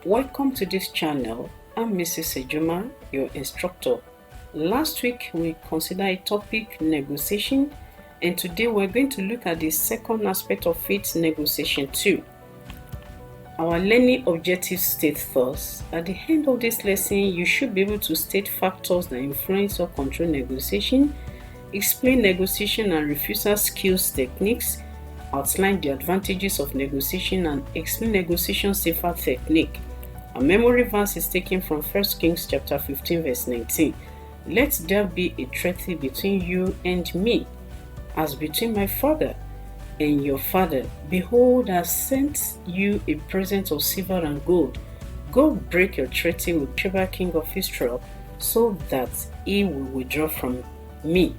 Welcome to this channel. I'm Mrs. Ejuma, your instructor. Last week we considered a topic, negotiation, and today we're going to look at the second aspect of it, negotiation 2. Our learning objectives state thus: at the end of this lesson, you should be able to state factors that influence or control negotiation, explain negotiation and refusal skills techniques, outline the advantages of negotiation, and explain negotiation safer technique. Our memory verse is taken from 1 Kings chapter 15 verse 19. Let there be a treaty between you and me, as between my father and your father. Behold, I have sent you a present of silver and gold. Go break your treaty with Sheba king of Israel, so that he will withdraw from me.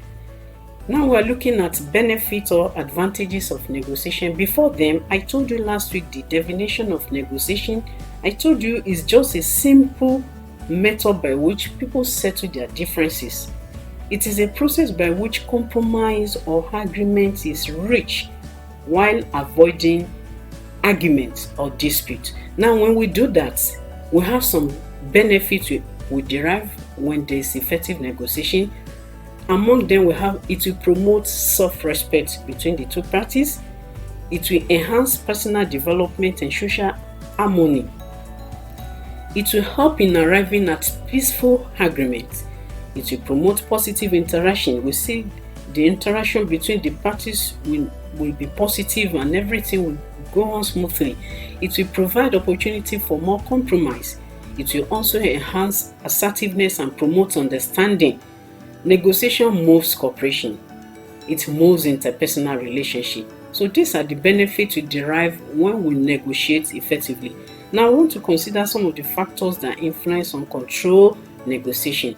Now we are looking at benefits or advantages of negotiation. Before them, I told you last week the definition of negotiation. I told you it's just a simple method by which people settle their differences. It is a process by which compromise or agreement is reached while avoiding argument or dispute. Now when we do that, we have some benefits we derive when there is effective negotiation. Among them, we have it will promote self-respect between the two parties. It will enhance personal development and social harmony. It will help in arriving at peaceful agreement. It will promote positive interaction. We see the interaction between the parties will be positive and everything will go on smoothly. It will provide opportunity for more compromise. It will also enhance assertiveness and promote understanding. Negotiation moves cooperation. It moves interpersonal relationship. So these are the benefits we derive when we negotiate effectively. Now I want to consider some of the factors that influence and control negotiation.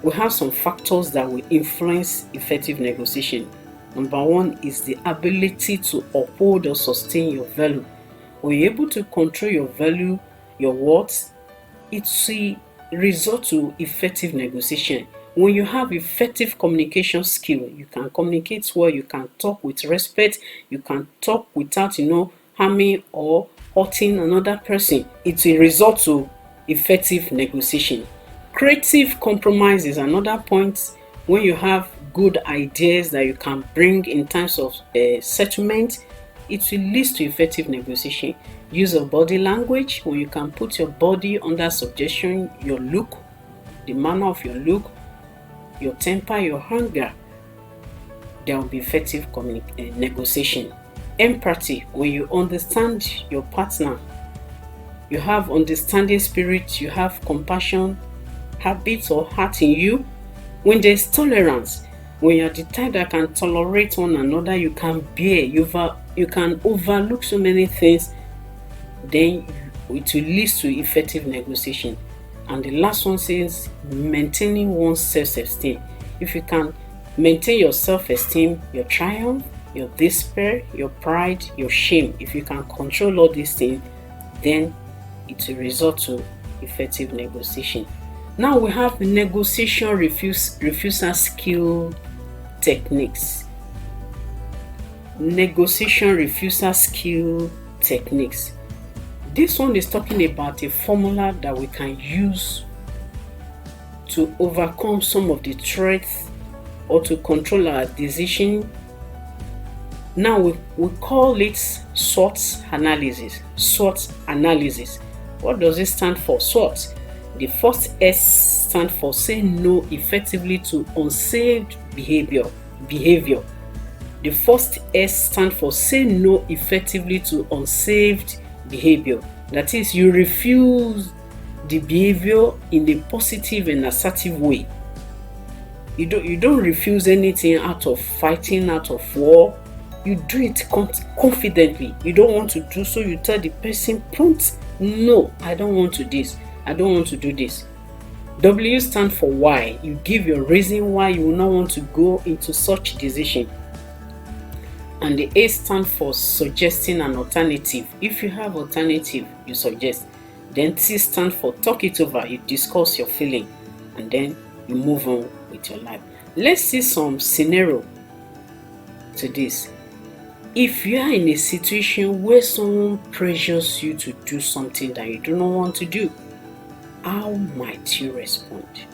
We have some factors that will influence effective negotiation. Number one is the ability to uphold or sustain your value. When you're able to control your value, your words, it will result to effective negotiation. When you have effective communication skill, you can communicate well, you can talk with respect, you can talk without harming or hurting another person. It will result to effective negotiation. Creative compromise is another point. When you have good ideas that you can bring in terms of settlement, it will lead to effective negotiation. Use of body language, when you can put your body under suggestion, your look, the manner of your look, your temper, your hunger, there will be effective negotiation. Empathy, when you understand your partner, you have understanding spirit, you have compassion, habits or heart in you. When there's tolerance, when you're the type that can tolerate one another, you can bear, you can overlook so many things, then it will lead to effective negotiation. And the last one says maintaining one's self-esteem. If you can maintain your self-esteem, your triumph, your despair, your pride, your shame, if you can control all these things, then it will result to effective negotiation. Now we have negotiation refusal skill techniques. Negotiation refusal skill techniques. This one is talking about a formula that we can use to overcome some of the threats or to control our decision. Now we call it SWOT analysis. SWOT analysis. What does it stand for? SWOT. The first S stands for say no effectively to unsafe behavior. The first S stands for say no effectively to unsafe behavior. That is, you refuse the behavior in a positive and assertive way. You don't refuse anything out of fighting, out of war. You do it confidently. You don't want to do so, you tell the person prompt, no, I don't want to this. I don't want to do this. W stands for why. You give your reason why you will not want to go into such decision. And the A stands for suggesting an alternative. If you have alternative, you suggest. Then T stands for talk it over. You discuss your feeling and then you move on with your life. Let's see some scenario to this. If you are in a situation where someone pressures you to do something that you do not want to do, how might you respond?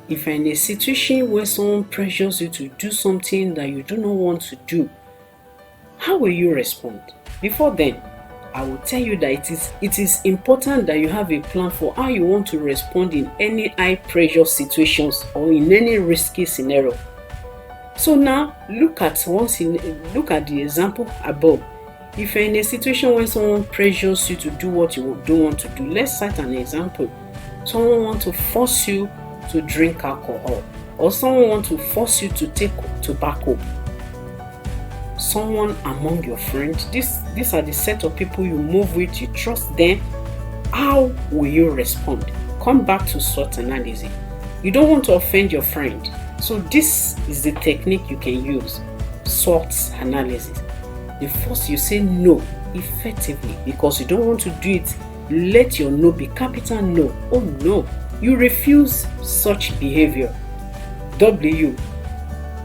If you're in a situation where someone pressures you to do something that you do not want to do, how will you respond? Before then, I will tell you that it is important that you have a plan for how you want to respond in any high pressure situations or in any risky scenario. So now look at the example above. If you're in a situation where someone pressures you to do what you don't want to do, let's cite an example. Someone wants to force you to drink alcohol, or someone wants to force you to take tobacco. Someone among your friends, these are the set of people you move with, you trust them. How will you respond? Come back to SWOT analysis. You don't want to offend your friend, so this is the technique you can use. SWOT analysis. The first, you say no effectively because you don't want to do it. Let your no be capital no. Oh no, you refuse such behavior. W,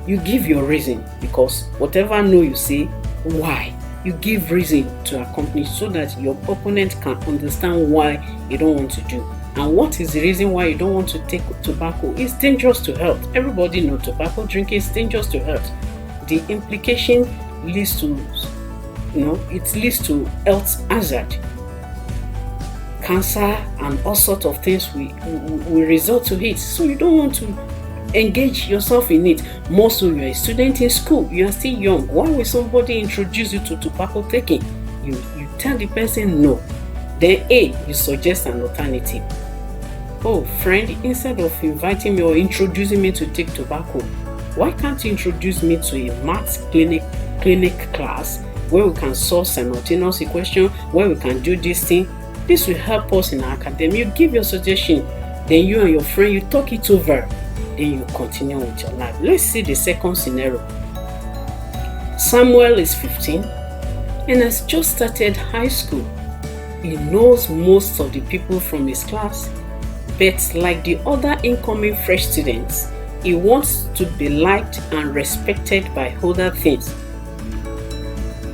you give your reason, because whatever no you say, why? You give reason to accomplish so that your opponent can understand why you don't want to do. And what is the reason why you don't want to take tobacco? It's dangerous to health. Everybody knows tobacco drinking is dangerous to health. The implication leads to, it leads to health hazard. Cancer and all sorts of things will result to it. So you don't want to engage yourself in it. More so, you're a student in school, you are still young. Why will somebody introduce you to tobacco taking? You tell the person no. Then A, you suggest an alternative. Oh friend, instead of inviting me or introducing me to take tobacco, why can't you introduce me to a maths clinic class where we can solve simultaneous equation, where we can do this thing? This will help us in our academy. You give your suggestion, then you and your friend, you talk it over, then you continue with your life. Let's see the second scenario. Samuel is 15 and has just started high school. He knows most of the people from his class, but like the other incoming fresh students, he wants to be liked and respected by older things.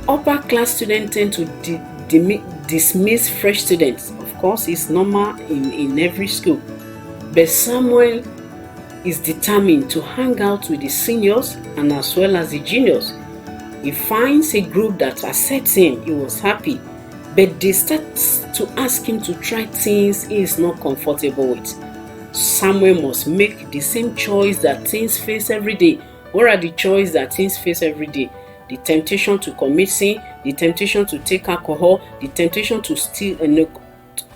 Upper class students tend to dismiss fresh students. Of course, it's normal in every school. But Samuel is determined to hang out with the seniors and as well as the juniors. He finds a group that accepts him. He was happy. But they start to ask him to try things he is not comfortable with. Samuel must make the same choice that teens face every day. What are the choices that teens face every day? The temptation to commit sin, the temptation to take alcohol, the temptation to steal and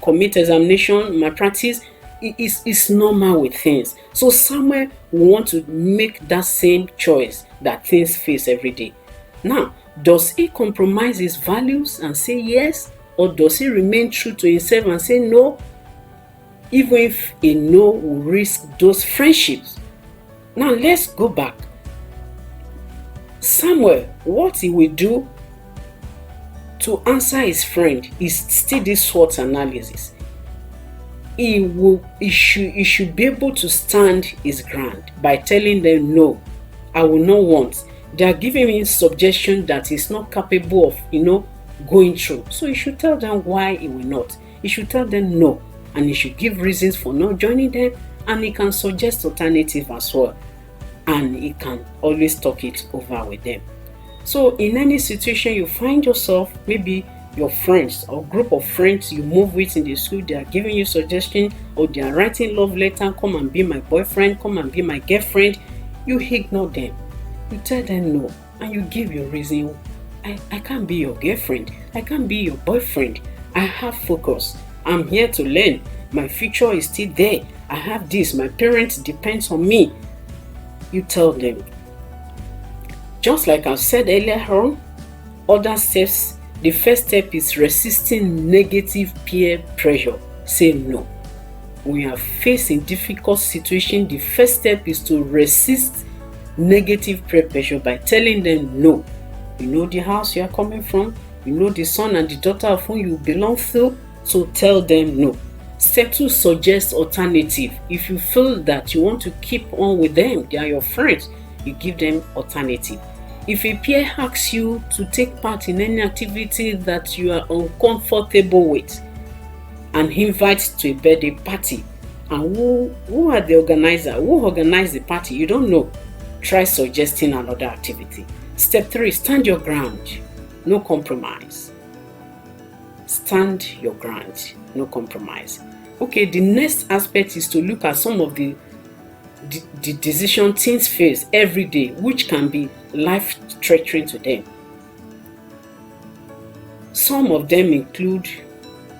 commit examination, malpractice. It's normal with things. So Samuel will want to make that same choice that teens face every day. Now, does he compromise his values and say yes, or does he remain true to himself and say no, even if a no will risk those friendships? Now let's go back. Samuel, what he will do to answer his friend is still this SWOT analysis. He should be able to stand his ground by telling them no, I will not want. They are giving him suggestion that he's not capable of, going through. So he should tell them why he will not. He should tell them no, and he should give reasons for not joining them, and he can suggest alternative as well. And he can always talk it over with them. So in any situation you find yourself, maybe your friends or group of friends you move with in the school, they are giving you suggestion, or they are writing love letter, come and be my boyfriend, come and be my girlfriend, you ignore them. You tell them no, and you give your reason. I can't be your girlfriend. I can't be your boyfriend. I have focus. I'm here to learn. My future is still there. I have this. My parents depend on me. You tell them. Just like I said earlier on, other steps, the first step is resisting negative peer pressure. Say no. When you are facing difficult situation, the first step is to resist negative peer pressure by telling them no. You know the house you are coming from, you know the son and the daughter of whom you belong to, so tell them no. Step 2, suggest alternative. If you feel that you want to keep on with them, they are your friends, you give them alternative. If a peer asks you to take part in any activity that you are uncomfortable with, an invite to a birthday party, and who are the organizer, who organized the party, you don't know, try suggesting another activity. Step 3, stand your ground, no compromise. Stand your ground, no compromise. Okay, the next aspect is to look at some of the decision teens face every day, which can be life-threatening to them. Some of them include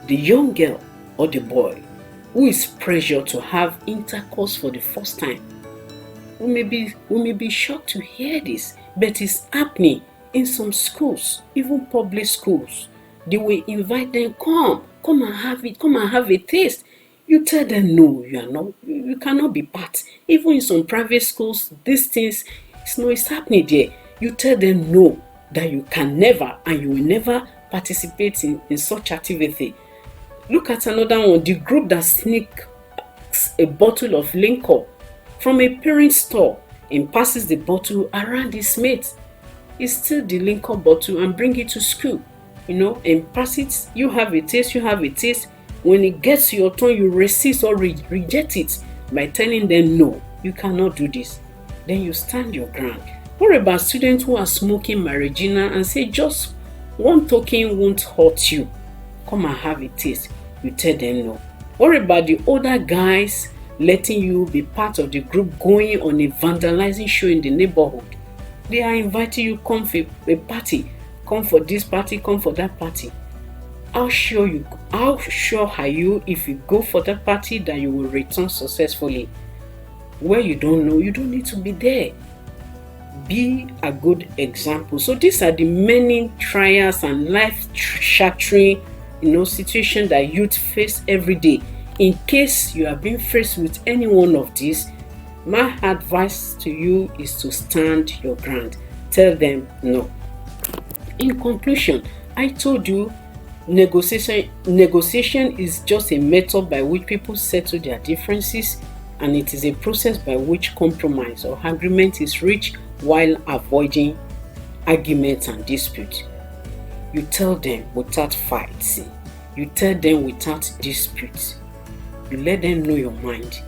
the young girl or the boy who is pressured to have intercourse for the first time. We may be shocked to hear this, but it's happening in some schools, even public schools. They will invite them, come and have it, come and have a taste. You tell them no, you cannot be part. Even in some private schools, these things, it's happening there. You tell them no, that you can never and you will never participate in such activity. Look at another one, the group that sneaks a bottle of liquor from a parent store and passes the bottle around his mates. He steals the liquor bottle and bring it to school, and pass it. You have a taste. When it gets to your turn, you resist or reject it by telling them no, you cannot do this. Then you stand your ground. What about students who are smoking marijuana and say just one token won't hurt you? Come and have a taste. You tell them no. What about the older guys letting you be part of the group going on a vandalizing show in the neighborhood? They are inviting you, come for a party, come for this party, come for that party. How sure are you if you go for that party that you will return successfully? Where you don't know, you don't need to be there. Be a good example. So these are the many trials and life-shattering situations that youth face every day. In case you are being faced with any one of these, my advice to you is to stand your ground. Tell them no. In conclusion, I told you negotiation is just a method by which people settle their differences, and it is a process by which compromise or agreement is reached while avoiding arguments and disputes. You tell them without fights. You tell them without disputes. You let them know your mind.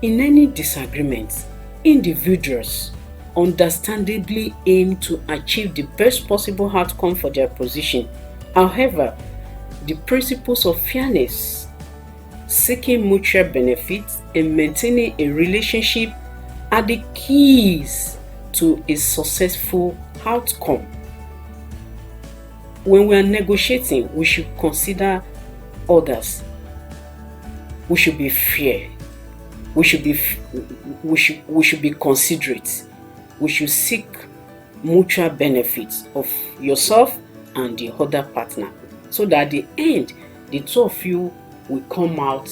In any disagreement, individuals understandably aim to achieve the best possible outcome for their position. However, the principles of fairness, seeking mutual benefits, and maintaining a relationship are the keys to a successful outcome. When we are negotiating, we should consider others. We should be fair. We should be considerate. We should seek mutual benefits of yourself and the other partner, so that at the end, the two of you will come out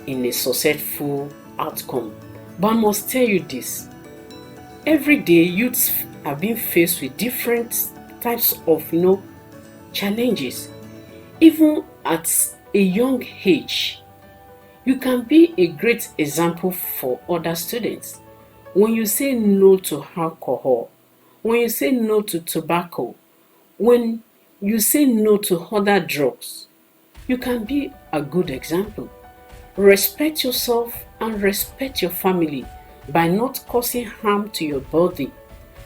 in a successful outcome. But I must tell you this: every day, youths are being faced with different types of challenges. Even at a young age, you can be a great example for other students. When you say no to alcohol, when you say no to tobacco, when you say no to other drugs, you can be a good example. Respect yourself and respect your family by not causing harm to your body.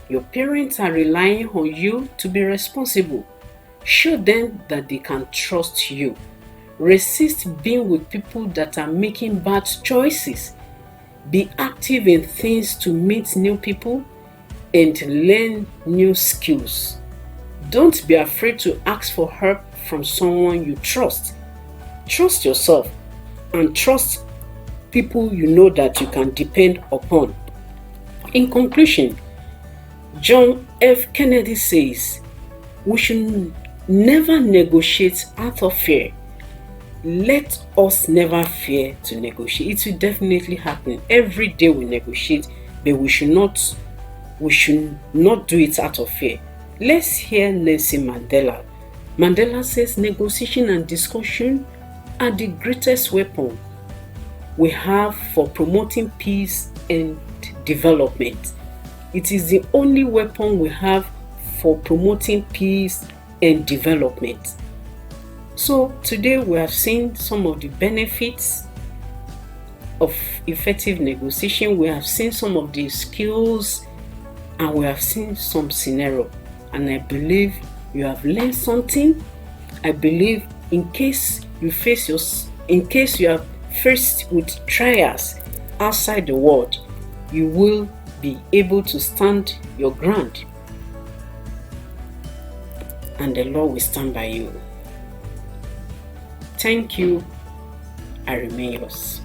Your parents are relying on you to be responsible. Show them that they can trust you. Resist being with people that are making bad choices. Be active in things to meet new people and learn new skills. Don't be afraid to ask for help from someone you trust. Trust yourself and trust people you know that you can depend upon. In conclusion, John F. Kennedy says, we should never negotiate out of fear. Let us never fear to negotiate. It will definitely happen. Every day we negotiate, but we should not do it out of fear. Let's hear Nelson Mandela. Mandela says negotiation and discussion are the greatest weapon we have for promoting peace and development. It is the only weapon we have for promoting peace and development. So today we have seen some of the benefits of effective negotiation. We have seen some of the skills, and we have seen some scenario. And I believe you have learned something. I believe in case you are faced with trials outside the world, you will be able to stand your ground, and the Lord will stand by you. Thank you. I remain yours.